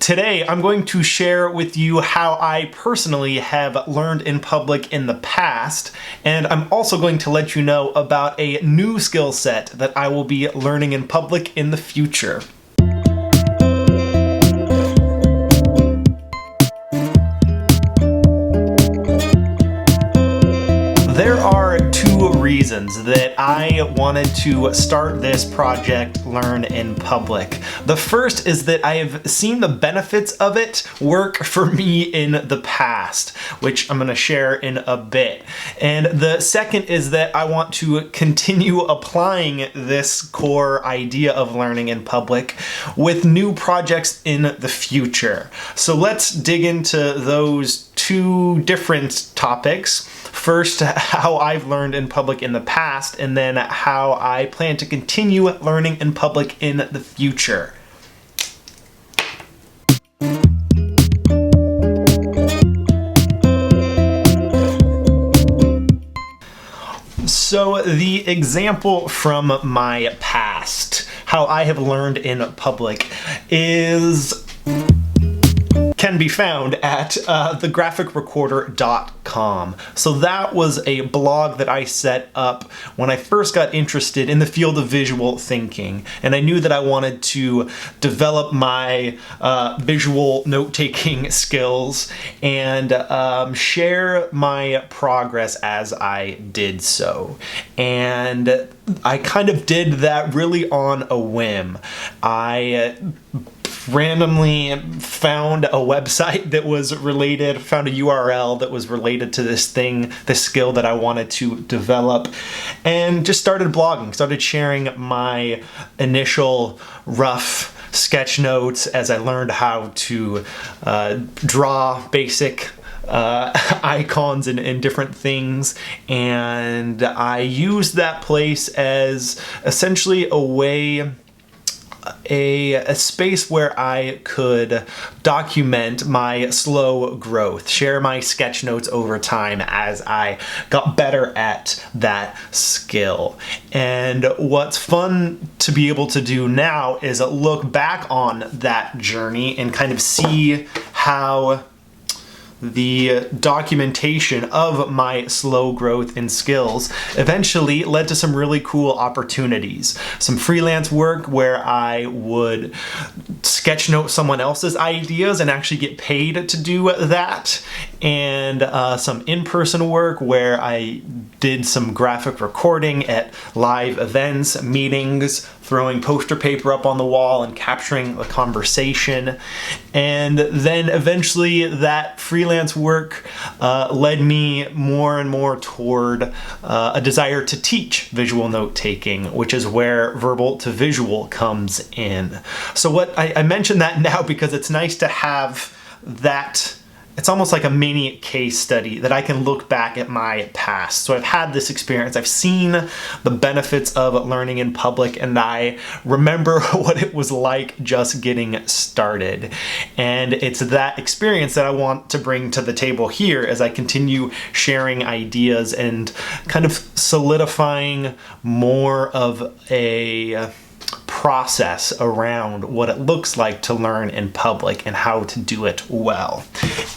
Today, I'm going to share with you how I personally have learned in public in the past, and I'm also going to let you know about a new skill set that I will be learning in public in the future. There are two reasons that I wanted to start this project, Learn in Public. The first is that I have seen the benefits of it work for me in the past, which I'm going to share in a bit. And the second is that I want to continue applying this core idea of learning in public with new projects in the future. So let's dig into those two different topics. First, how I've learned in public in the past, and then how I plan to continue learning in public in the future. So the example from my past, how I have learned in public, can be found at thegraphicrecorder.com. So that was a blog that I set up when I first got interested in the field of visual thinking, and I knew that I wanted to develop my visual note-taking skills and share my progress as I did so. And I kind of did that really on a whim. I randomly found a website that was related, found a URL that was related to this skill that I wanted to develop, and just started blogging, started sharing my initial rough sketch notes as I learned how to draw basic icons and different things, and I used that place as essentially a space where I could document my slow growth, share my sketch notes over time as I got better at that skill. And what's fun to be able to do now is look back on that journey and kind of see how the documentation of my slow growth in skills eventually led to some really cool opportunities. Some freelance work where I would sketch note someone else's ideas and actually get paid to do that, and some in-person work where I did some graphic recording at live events, meetings, throwing poster paper up on the wall and capturing a conversation. And then eventually that freelance work led me more and more toward a desire to teach visual note-taking, which is where verbal to visual comes in. So what I mention that now because it's nice to have that. It's almost like a mini case study that I can look back at my past. So I've had this experience, I've seen the benefits of learning in public, and I remember what it was like just getting started. And it's that experience that I want to bring to the table here as I continue sharing ideas and kind of solidifying more of a process around what it looks like to learn in public and how to do it well.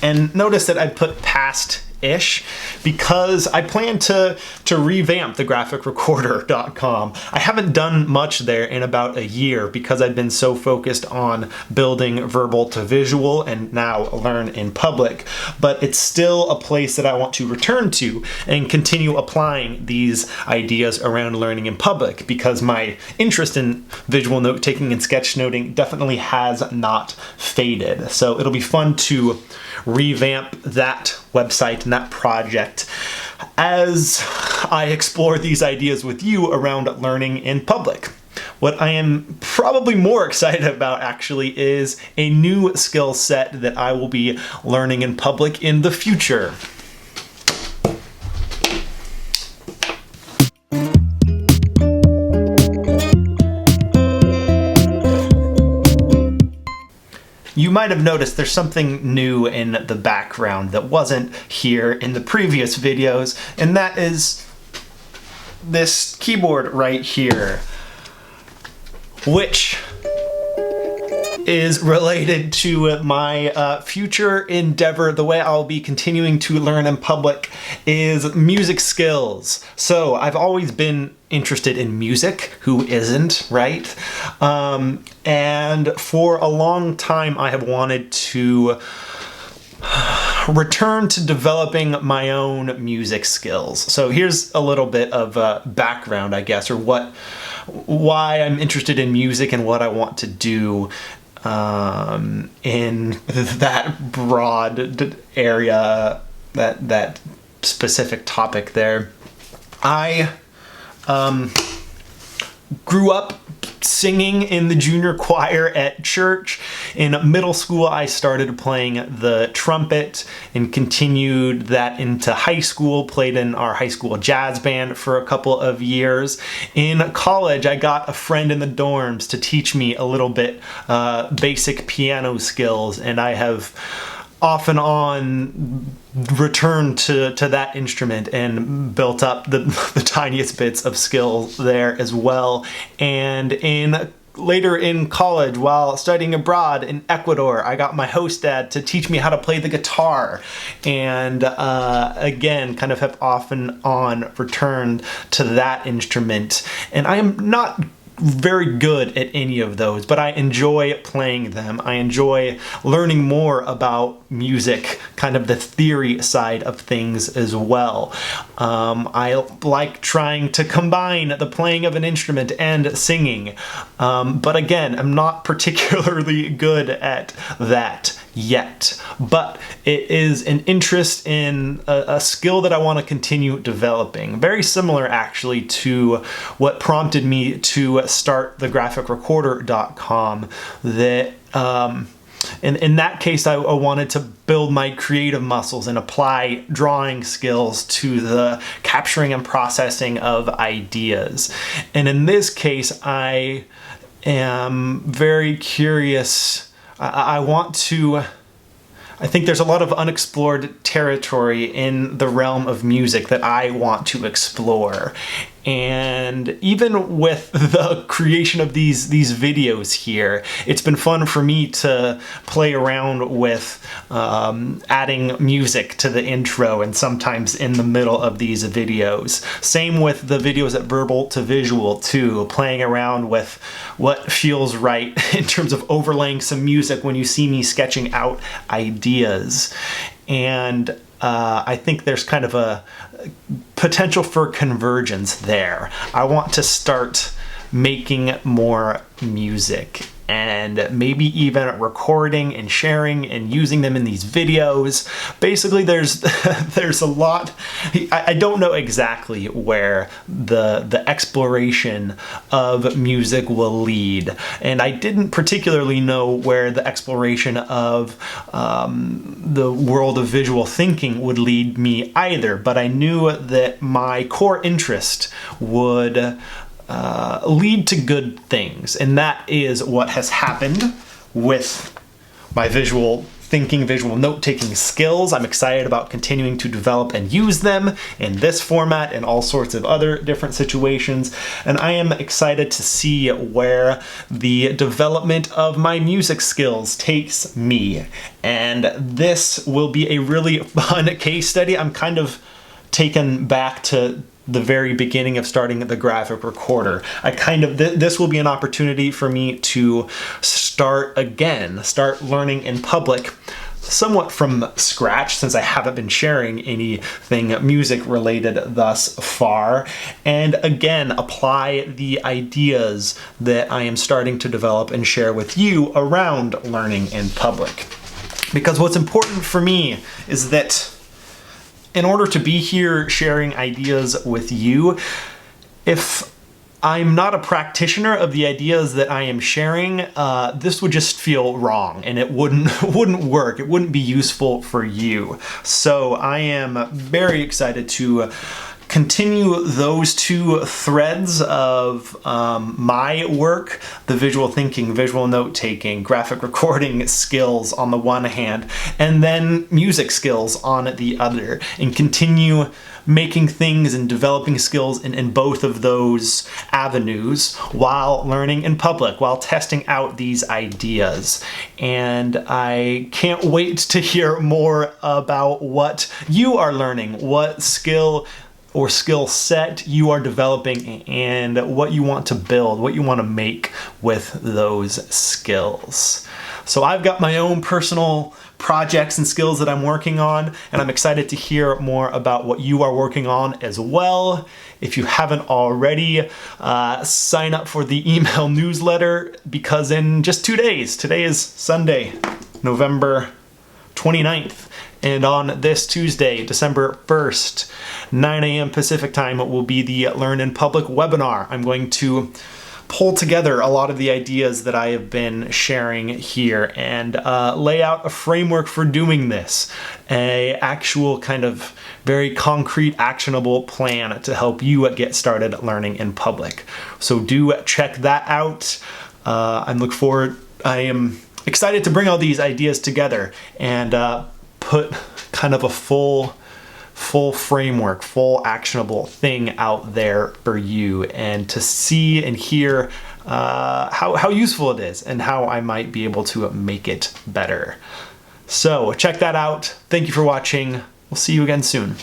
And notice that I put past-ish because I plan to revamp thegraphicrecorder.com. I haven't done much there in about a year because I've been so focused on building verbal to visual and now learn in public, but it's still a place that I want to return to and continue applying these ideas around learning in public because my interest in visual note-taking and sketchnoting definitely has not faded. So it'll be fun to revamp that website and that project as I explore these ideas with you around learning in public. What I am probably more excited about actually is a new skill set that I will be learning in public in the future. You might have noticed there's something new in the background that wasn't here in the previous videos, and that is this keyboard right here, which is related to my future endeavor. The way I'll be continuing to learn in public is music skills. So I've always been interested in music. Who isn't, right? And for a long time I have wanted to return to developing my own music skills. So here's a little bit of background, I guess, or why I'm interested in music and what I want to do in that broad area, that specific topic there. I grew up singing in the junior choir at church. In middle school, I started playing the trumpet and continued that into high school, played in our high school jazz band for a couple of years. In college, I got a friend in the dorms to teach me a little bit basic piano skills, and I have off and on returned to that instrument and built up the tiniest bits of skill there as well. And later in college, while studying abroad in Ecuador, I got my host dad to teach me how to play the guitar, and again kind of have off and on returned to that instrument. And I am not very good at any of those, but I enjoy playing them. I enjoy learning more about music, kind of the theory side of things as well. I like trying to combine the playing of an instrument and singing, but again, I'm not particularly good at that yet. But it is an interest in a skill that I want to continue developing. Very similar actually to what prompted me to start thegraphicrecorder.com. That in that case, I wanted to build my creative muscles and apply drawing skills to the capturing and processing of ideas. And in this case, I am very curious. I think there's a lot of unexplored territory in the realm of music that I want to explore. And even with the creation of these videos here, it's been fun for me to play around with adding music to the intro and sometimes in the middle of these videos. Same with the videos at Verbal to Visual too, playing around with what feels right in terms of overlaying some music when you see me sketching out ideas. And I think there's kind of a potential for convergence there. I want to start making more music and maybe even recording and sharing and using them in these videos. Basically, there's a lot. I don't know exactly where the exploration of music will lead, and I didn't particularly know where the exploration of the world of visual thinking would lead me either, but I knew that my core interest would lead to good things, and that is what has happened with my visual thinking, visual note-taking skills. I'm excited about continuing to develop and use them in this format and all sorts of other different situations, and I am excited to see where the development of my music skills takes me. And this will be a really fun case study. I'm kind of taken back to the very beginning of starting the graphic recorder. This will be an opportunity for me to start learning in public somewhat from scratch, since I haven't been sharing anything music related thus far, and again apply the ideas that I am starting to develop and share with you around learning in public. Because what's important for me is that in order to be here sharing ideas with you, if I'm not a practitioner of the ideas that I am sharing, this would just feel wrong and it wouldn't work. It wouldn't be useful for you. So I am very excited to continue those two threads of my work, the visual thinking, visual note-taking, graphic recording skills on the one hand, and then music skills on the other, and continue making things and developing skills in both of those avenues while learning in public, while testing out these ideas. And I can't wait to hear more about what you are learning, what skill or skill set you are developing, and what you want to build, what you want to make with those skills. So I've got my own personal projects and skills that I'm working on, and I'm excited to hear more about what you are working on as well. If you haven't already, sign up for the email newsletter, because in just 2 days, today is Sunday, November 29th, and on this Tuesday, December 1st, 9 a.m. Pacific time, will be the Learn in Public webinar. I'm going to pull together a lot of the ideas that I have been sharing here and lay out a framework for doing this, a actual kind of very concrete, actionable plan to help you get started learning in public. So do check that out. I am excited to bring all these ideas together and put kind of a full framework, full actionable thing out there for you, and to see and hear how useful it is and how I might be able to make it better. So check that out. Thank you for watching. We'll see you again soon.